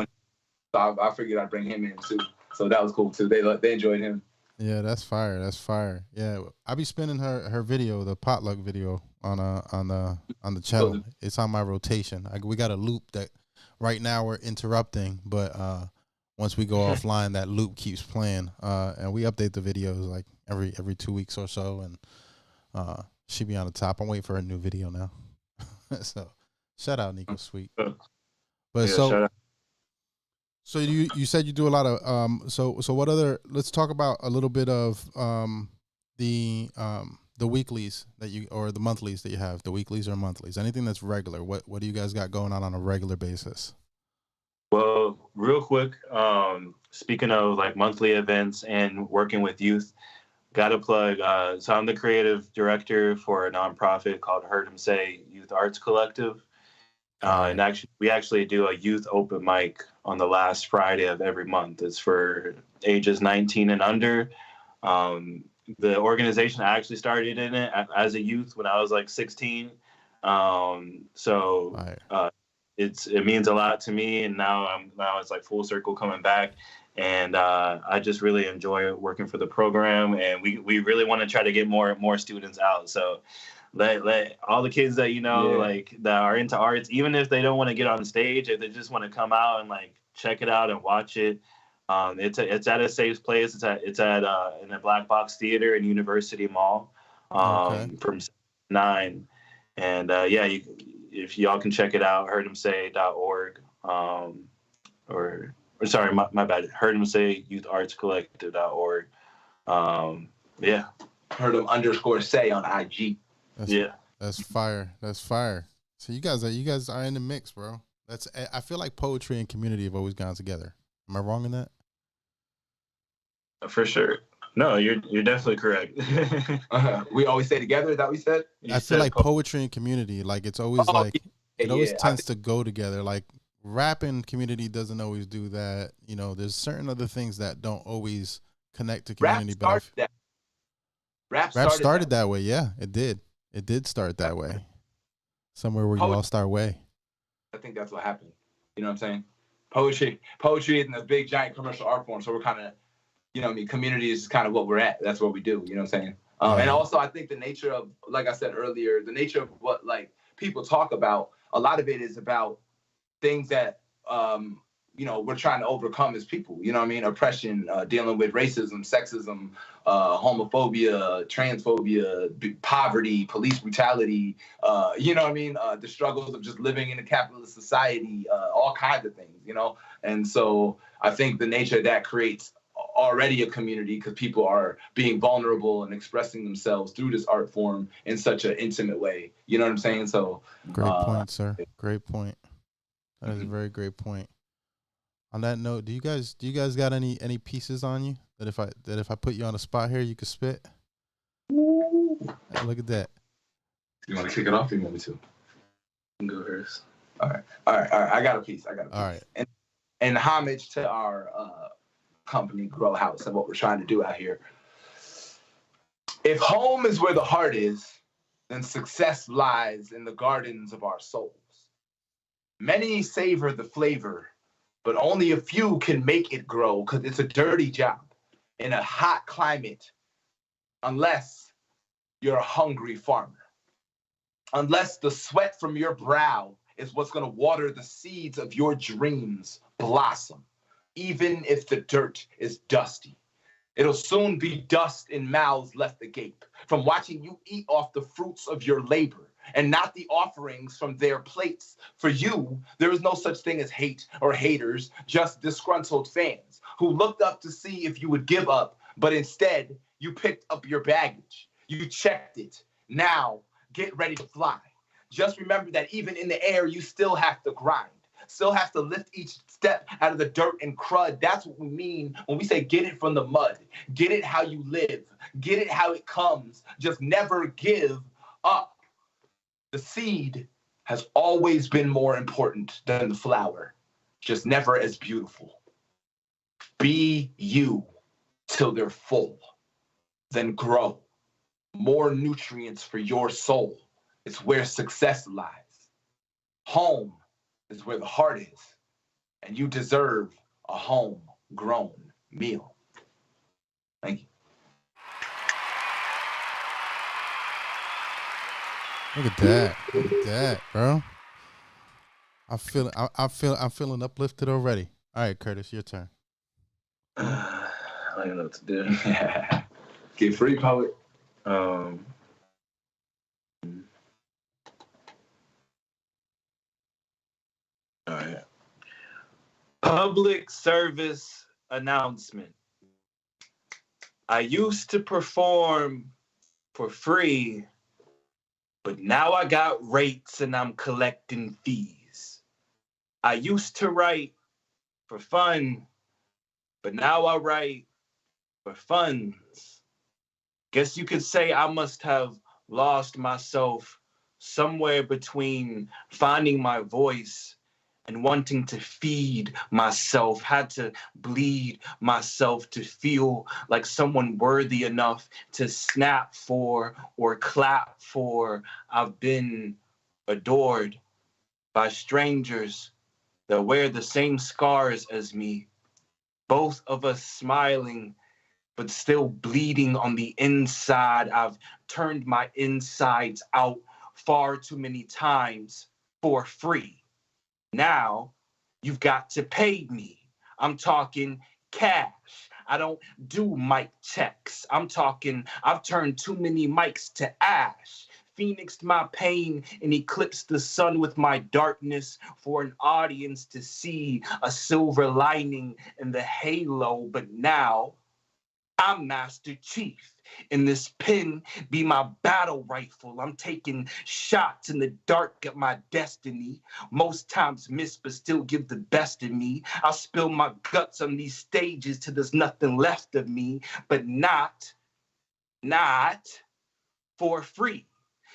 S5: So I figured I'd bring him in too. So that was cool too. They enjoyed him.
S6: Yeah, that's fire. That's fire. Yeah, I be spinning her video, the potluck video, on the channel. It's on my rotation. We got a loop that right now we're interrupting, but once we go offline, that loop keeps playing. And we update the videos like every 2 weeks or so, and she be on the top. I'm waiting for a new video now. So shout out Nico Sweet. But yeah, so you said you do a lot of so what other, let's talk about a little bit of the weeklies that you, or the monthlies that you have, the weeklies or monthlies, anything that's regular. What do you guys got going on a regular basis?
S7: Well, real quick, speaking of like monthly events and working with youth, got to plug. So I'm the creative director for a nonprofit called Heard 'Em Say Youth Arts Collective. And we actually do a youth open mic on the last Friday of every month. It's for ages 19 and under. The organization, I actually started in it as a youth when I was like 16. It means a lot to me, and now it's like full circle coming back. And I just really enjoy working for the program, and we really want to try to get more students out. So let all the kids that like that are into arts, even if they don't want to get on stage, if they just want to come out and like check it out and watch it, it's at a safe place. It's at in a Black Box Theater in University Mall from 9, and if y'all can check it out, heardemsay.org, or sorry, my bad, Heard 'Em Say Youth Arts Collective.org.
S5: Heard 'em_say on IG.
S6: That's fire. That's fire. So you guys are in the mix, bro. I feel like poetry and community have always gone together. Am I wrong in that?
S7: For sure. No, you're definitely correct.
S5: We always stay together. Is that what we said?
S6: I feel like poetry and community, like it's always tends to go together. Like rap and community doesn't always do that. There's certain other things that don't always connect to community. Rap started that way. Yeah, it did. It did start that way. Somewhere where you all start way.
S5: I think that's what happened. You know what I'm saying? Poetry is in a big giant commercial art form. So we're kind of, community is kind of what we're at. That's what we do. You know what I'm saying? And also I think the nature of, like I said earlier, the nature of what like people talk about, a lot of it is about things that, we're trying to overcome as people, oppression, dealing with racism, sexism, homophobia, transphobia, poverty, police brutality, the struggles of just living in a capitalist society, all kinds of things, And so I think the nature of that creates already a community because people are being vulnerable and expressing themselves through this art form in such an intimate way. You know what I'm saying? So
S6: great point, sir. Great point. That is a very great point. On that note, do you guys got any pieces on you that if I put you on a spot here, you could spit? Hey, look at that.
S5: You want to kick it off? Or you want me to?
S7: You can go first.
S5: All right. I got a piece.
S6: All right.
S5: And homage to our company, Growhouse, and what we're trying to do out here. If home is where the heart is, then success lies in the gardens of our souls. Many savor the flavor, but only a few can make it grow because it's a dirty job in a hot climate unless you're a hungry farmer. Unless the sweat from your brow is what's going to water the seeds of your dreams blossom, even if the dirt is dusty. It'll soon be dust in mouths left agape from watching you eat off the fruits of your labor and not the offerings from their plates. For you, there is no such thing as hate or haters, just disgruntled fans who looked up to see if you would give up, but instead You picked up your baggage. You checked it. Now, get ready to fly. Just remember that even in the air, you still have to grind. Still have to lift each step out of the dirt and crud. That's what we mean when we say get it from the mud. Get it how you live. Get it how it comes. Just never give up. The seed has always been more important than the flower, just never as beautiful. Be you till they're full, then grow. More nutrients for your soul. It's where success lies. Home is where the heart is, and you deserve a home-grown meal. Thank you.
S6: Look at that. Look at that, bro. I'm feeling uplifted already. All right, Curtis, your turn.
S7: I don't know what to do.
S5: Get free, poet.
S7: All right. Public service announcement. I used to perform for free, but now I got rates and I'm collecting fees. I used to write for fun, but now I write for funds. Guess you could say I must have lost myself somewhere between finding my voice and wanting to feed myself, had to bleed myself to feel like someone worthy enough to snap for or clap for. I've been adored by strangers that wear the same scars as me, both of us smiling, but still bleeding on the inside. I've turned my insides out far too many times for free. Now, you've got to pay me. I'm talking cash. I don't do mic checks. I'm talking, I've turned too many mics to ash. Phoenixed my pain and eclipsed the sun with my darkness for an audience to see a silver lining in the halo. But now, I'm Master Chief. And this pen be my battle rifle. I'm taking shots in the dark at my destiny. Most times miss, but still give the best of me. I'll spill my guts on these stages till there's nothing left of me, but not for free.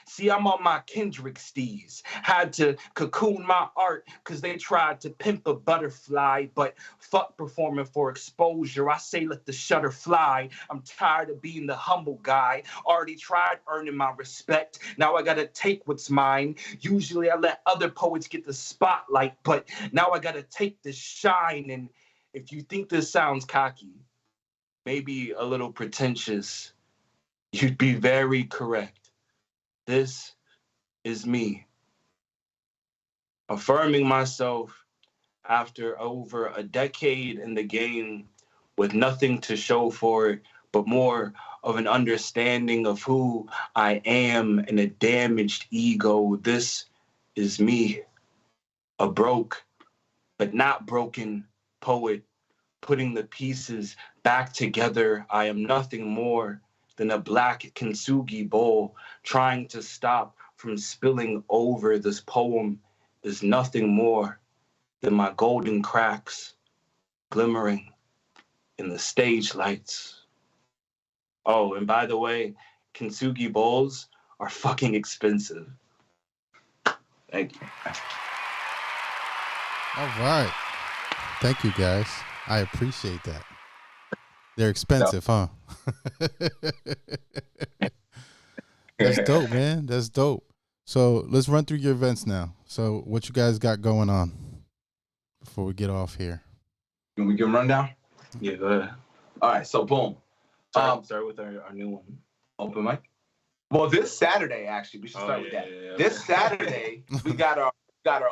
S7: See, I'm on my Kendrick steez. Had to cocoon my art because they tried to pimp a butterfly, but fuck performing for exposure. I say let the shutter fly. I'm tired of being the humble guy. Already tried earning my respect. Now I gotta take what's mine. Usually I let other poets get the spotlight, but now I gotta take the shine. And if you think this sounds cocky, maybe a little pretentious, you'd be very correct. This is me, affirming myself after over a decade in the game with nothing to show for it, but more of an understanding of who I am and a damaged ego. This is me, a broke but not broken poet, putting the pieces back together. I am nothing more than a black kintsugi bowl trying to stop from spilling over. This poem is nothing more than my golden cracks glimmering in the stage lights. Oh, and by the way, kintsugi bowls are fucking expensive. Thank you.
S6: All right. Thank you, guys. I appreciate that. They're expensive, huh? That's dope, man. That's dope. So let's run through your events now. So what you guys got going on before we get off here?
S5: Can we give a rundown?
S7: Yeah, go ahead.
S5: All right, so boom.
S7: Start with our new one.
S5: Open mic. Well, this Saturday, actually, we should start with that.
S7: Yeah.
S5: This Saturday, we got our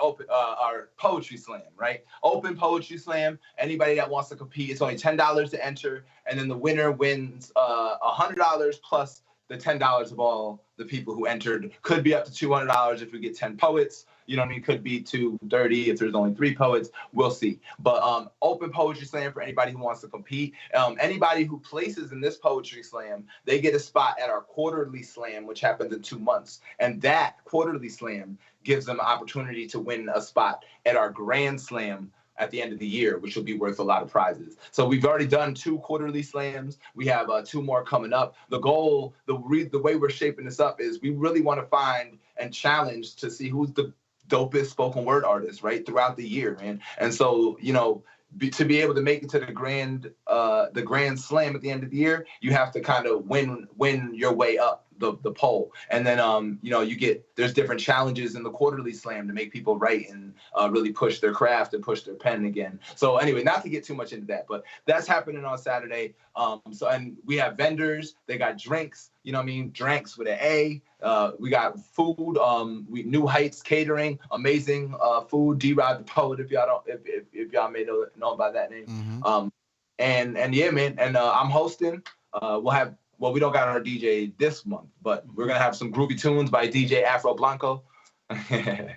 S5: open our poetry slam, right? Open poetry slam. Anybody that wants to compete, it's only $10 to enter, and then the winner wins $100 plus the $10 of all the people who entered. Could be up to $200 if we get 10 poets. You know what I mean? Could be $230 if there's only 3 poets. We'll see. But open poetry slam for anybody who wants to compete. Anybody who places in this poetry slam, they get a spot at our quarterly slam, which happens in 2 months. And that quarterly slam gives them an opportunity to win a spot at our grand slam at the end of the year, which will be worth a lot of prizes. So we've already done 2 quarterly slams. We have 2 more coming up. The goal, the way we're shaping this up is we really want to find and challenge to see who's the dopest spoken word artist, right, throughout the year, man. And so, you know, to be able to make it to the grand slam at the end of the year, you have to kind of win your way up the poll. And then you know, there's different challenges in the quarterly slam to make people write and really push their craft and push their pen again. So anyway, not to get too much into that, but that's happening on Saturday. So, and we have vendors, they got drinks, you know what I mean, drinks with an A. We got food, New Heights Catering, amazing food. D-Rod the Poet, if y'all may know by that name.
S6: Mm-hmm.
S5: And yeah, man, and I'm hosting. We don't got our DJ this month, but we're gonna have some groovy tunes by DJ Afro Blanco. And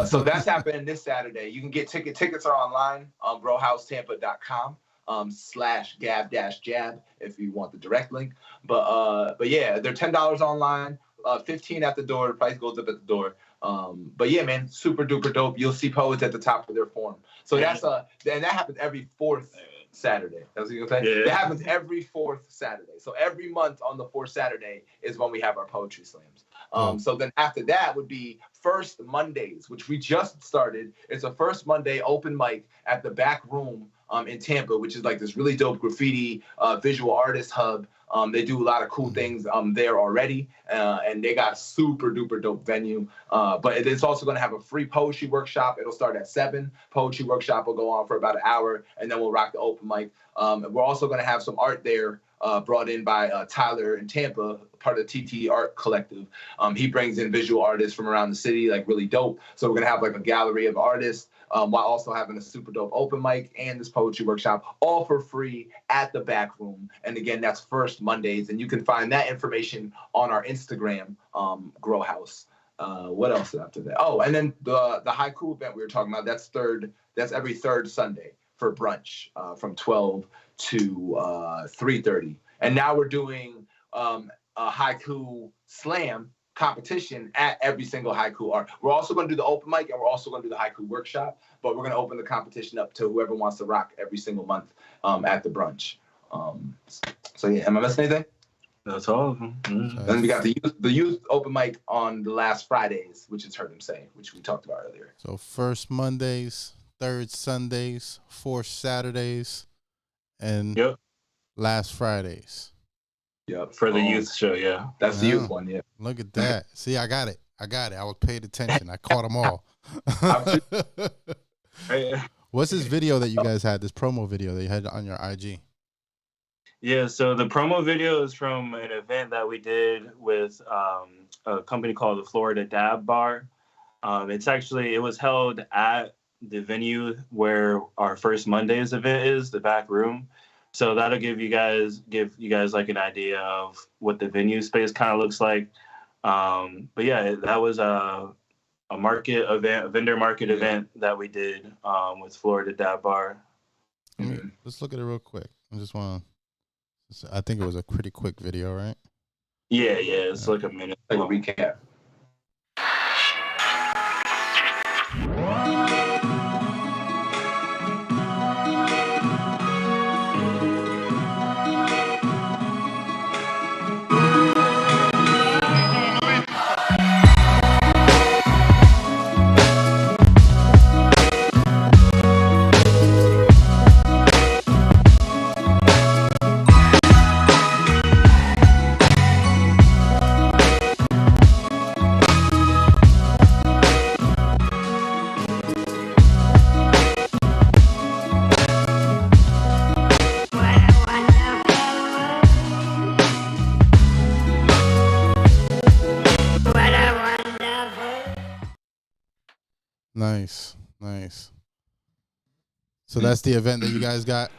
S5: so that's happening this Saturday. You can get tickets are online on growhousetampa.com /gab-jab if you want the direct link. But yeah, they're $10 online, $15 at the door. The price goes up at the door. But yeah, man, super duper dope. You'll see poets at the top of their form. So that's and that happens every 4th Saturday. That's what you're gonna say? Yeah. That happens every 4th Saturday. So every month on the 4th Saturday is when we have our poetry slams. So then after that would be First Mondays, which we just started. It's a First Monday open mic at the back room in Tampa, which is like this really dope graffiti visual artist hub. They do a lot of cool things there already, and they got a super duper dope venue. But it's also going to have a free poetry workshop. It'll start at 7. Poetry workshop will go on for about an hour, and then we'll rock the open mic. We're also going to have some art there brought in by Tyler in Tampa, part of the TT Art Collective. He brings in visual artists from around the city, like really dope. So we're going to have like a gallery of artists while also having a super dope open mic and this poetry workshop, all for free at the back room. And again, that's First Mondays. And you can find that information on our Instagram, Growhouse. What else after that? Oh, and then the haiku event we were talking about, that's every 3rd Sunday for brunch from 12 to 3:30. And now we're doing a haiku slam competition at every single haiku art. We're also going to do the open mic, and we're also going to do the haiku workshop, but we're going to open the competition up to whoever wants to rock every single month at the brunch. So yeah, am I missing anything?
S7: That's all of them. Mm-hmm.
S5: Then we got the youth open mic on the last Fridays, which is Heard Them Say, which we talked about earlier.
S6: So first Mondays, 3rd Sundays, 4th Saturdays, and last Fridays.
S5: Yep.
S7: For the youth show, yeah.
S5: That's the youth one, yeah.
S6: Look at that. See, I got it. I was paid attention. I caught them all. What's this video that you guys had, this promo video that you had on your IG?
S7: Yeah, so the promo video is from an event that we did with a company called the Florida Dab Bar. It was held at the venue where our First Mondays event is, the back room. So that'll give you guys like an idea of what the venue space kind of looks like. But yeah, that was a market event, a vendor market event that we did with Florida Dab Bar.
S6: Let's look at it real quick. I think it was a pretty quick video, right?
S7: Yeah, it's like a minute,
S5: like a recap.
S6: Nice. So that's the event that you guys got.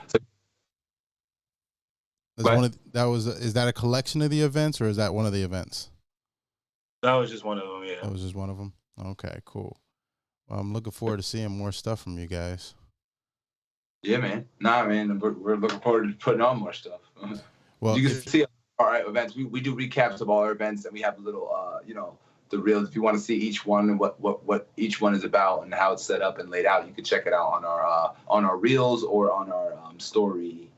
S6: Is that a collection of the events, or is that one of the events?
S7: That was just one of them.
S6: That
S7: Yeah.
S6: was just one of them. Okay, cool. Well, I'm looking forward to seeing more stuff from you guys.
S5: Yeah, man. Nah, man. We're looking forward to putting on more stuff.
S6: Well,
S5: You can see our events. We do recaps of all our events, and we have a little, the reels. If you want to see each one and what each one is about and how it's set up and laid out, you can check it out on our reels or on our story.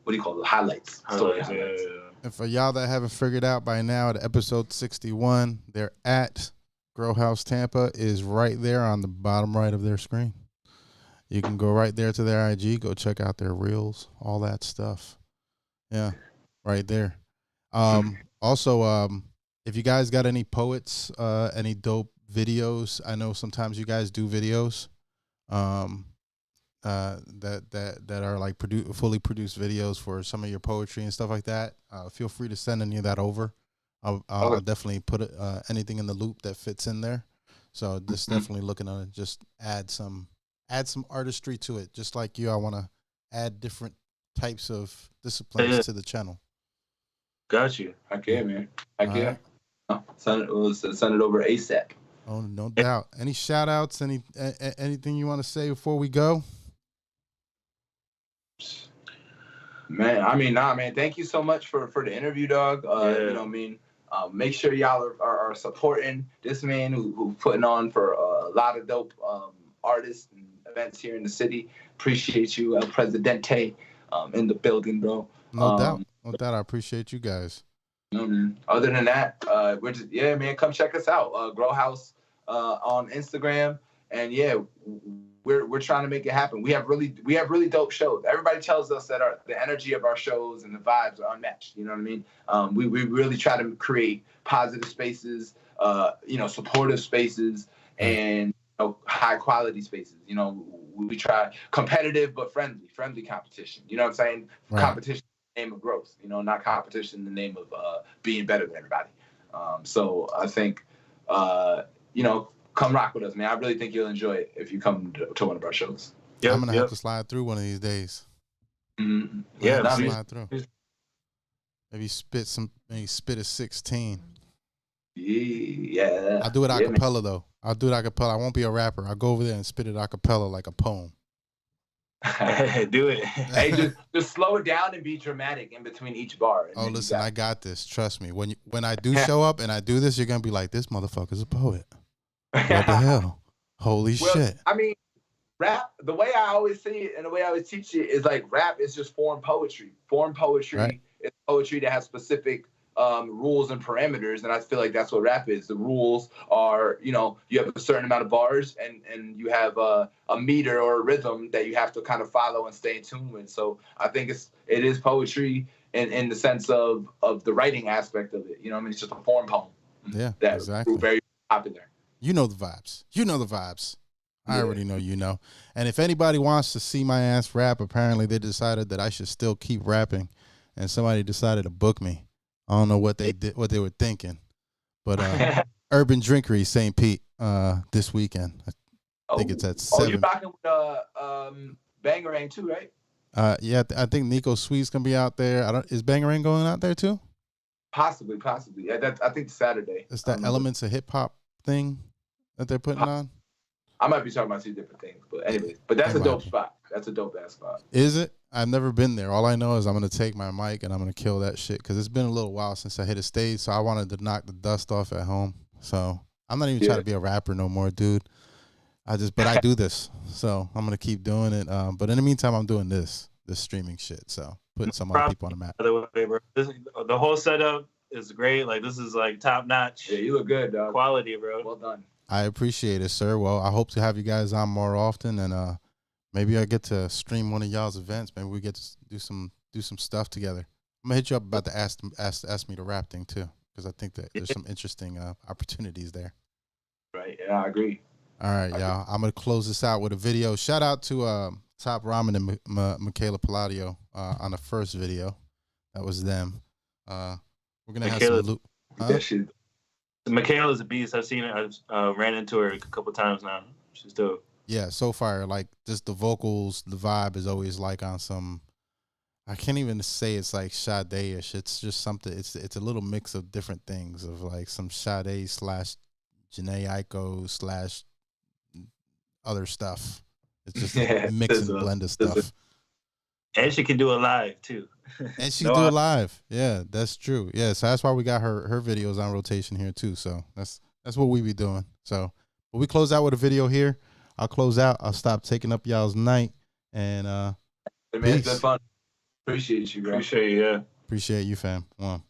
S5: What do you call it? Highlights. Story highlights.
S7: Yeah.
S6: and for y'all that haven't figured out by now, the episode 61, they're at Growhouse Tampa is right there on the bottom right of their screen. You can go right there to their IG, go check out their reels, all that stuff. Yeah, right there. Also, if you guys got any poets, any dope videos, I know sometimes you guys do videos, that are like fully produced videos for some of your poetry and stuff like that. Feel free to send any of that over. I'll definitely put anything in the loop that fits in there. So just definitely looking to just add some artistry to it. Just like you, I want to add different types of disciplines to the channel.
S5: Got you. Okay, man. Okay.
S6: Right.
S5: Send it over ASAP.
S6: Oh, no doubt. Any shout outs, anything you want to say before we go?
S5: Man, man. Thank you so much for the interview, dog. You know what I mean? Make sure y'all are supporting this man who's putting on for a lot of dope artists and events here in the city. Appreciate you, El Presidente, in the building, bro.
S6: No doubt. I appreciate you guys.
S5: Other than that, we're just man. Come check us out, Growhouse on Instagram, and we're trying to make it happen. We have really dope shows. Everybody tells us that the energy of our shows and the vibes are unmatched. You know what I mean? We really try to create positive spaces, supportive spaces, and high quality spaces. We try competitive but friendly competition. You know what I'm saying? Right. Competition in the name of growth. Not competition in the name of being better than everybody. So I think come rock with us, man. I really think you'll enjoy it if you come to one of our shows.
S6: Yep, I'm gonna have to slide through one of these days.
S5: Mm-hmm.
S6: Slide through. Maybe spit a 16.
S5: Yeah.
S6: I'll do it a cappella though. I'll do it a cappella. I won't be a rapper. I'll go over there and spit it a cappella like a poem.
S7: Do it.
S5: Hey, just slow it down and be dramatic in between each bar.
S6: Oh, listen, I got this. Trust me. When I do show up and I do this, you're gonna be like, this motherfucker's a poet. What the hell? Holy shit.
S5: I mean, rap, the way I always see it and the way I always teach it is like rap is just form poetry. Form poetry is poetry that has specific rules and parameters, and I feel like that's what rap is. The rules are, you have a certain amount of bars and you have a meter or a rhythm that you have to kind of follow and stay in tune with. So I think it is poetry in the sense of the writing aspect of it. It's just a form poem.
S6: Yeah,
S5: that
S6: exactly.
S5: Very popular.
S6: You know the vibes. I already know you know. And if anybody wants to see my ass rap, apparently they decided that I should still keep rapping, and somebody decided to book me. I don't know what they were thinking, but Urban Drinkery St. Pete this weekend. I think it's at 7.
S5: Oh, you're rocking with Bangarang too, right?
S6: Yeah, I think Nico Sweet's gonna be out there. Is Bangarang going out there too?
S5: Possibly. Yeah, I think Saturday.
S6: It's that Elements of Hip Hop thing that they're putting on.
S5: I might be talking about 2 different things, but anyways, that's a dope spot. That's a dope ass spot.
S6: Is it? I've never been there. All I know is I'm gonna take my mic and I'm gonna kill that shit because it's been a little while since I hit a stage, so I wanted to knock the dust off at home. So I'm not even trying to be a rapper no more, dude. But I do this, so I'm gonna keep doing it. But in the meantime, I'm doing this streaming shit. So putting some other people on the map.
S7: By the way, bro, the whole setup is great. Like this is like top notch.
S5: Yeah, you look good, dog.
S7: Quality, bro.
S5: Well done.
S6: I appreciate it, sir. Well, I hope to have you guys on more often, and maybe I get to stream one of y'all's events. Maybe we get to do some stuff together. I'm gonna hit you up about the ask me to rap thing too, because I think that there's some interesting opportunities there.
S5: Right. Yeah, I agree.
S6: All right, y'all. I'm gonna close this out with a video. Shout out to Top Ramen and Michaela Palladio on the first video. That was them. We're gonna have some loop.
S7: Michaela's a beast. I've seen her. I've ran into her a couple times now. She's dope.
S6: Yeah, so far, like just the vocals, the vibe is always like on some. I can't even say it's like Sade-ish. It's just something. It's a little mix of different things of like some Sade / Janae Aiko / other stuff. It's just a mix and blend of stuff.
S7: And she can do it live too.
S6: And she can do it live. Yeah, that's true. Yeah, so that's why we got her videos on rotation here too. So that's what we be doing. So but we close out with a video here. I'll close out. I'll stop taking up y'all's night. And
S5: hey man, it's been fun. Appreciate you, bro.
S7: Appreciate you, yeah.
S6: Appreciate you, fam. Come on.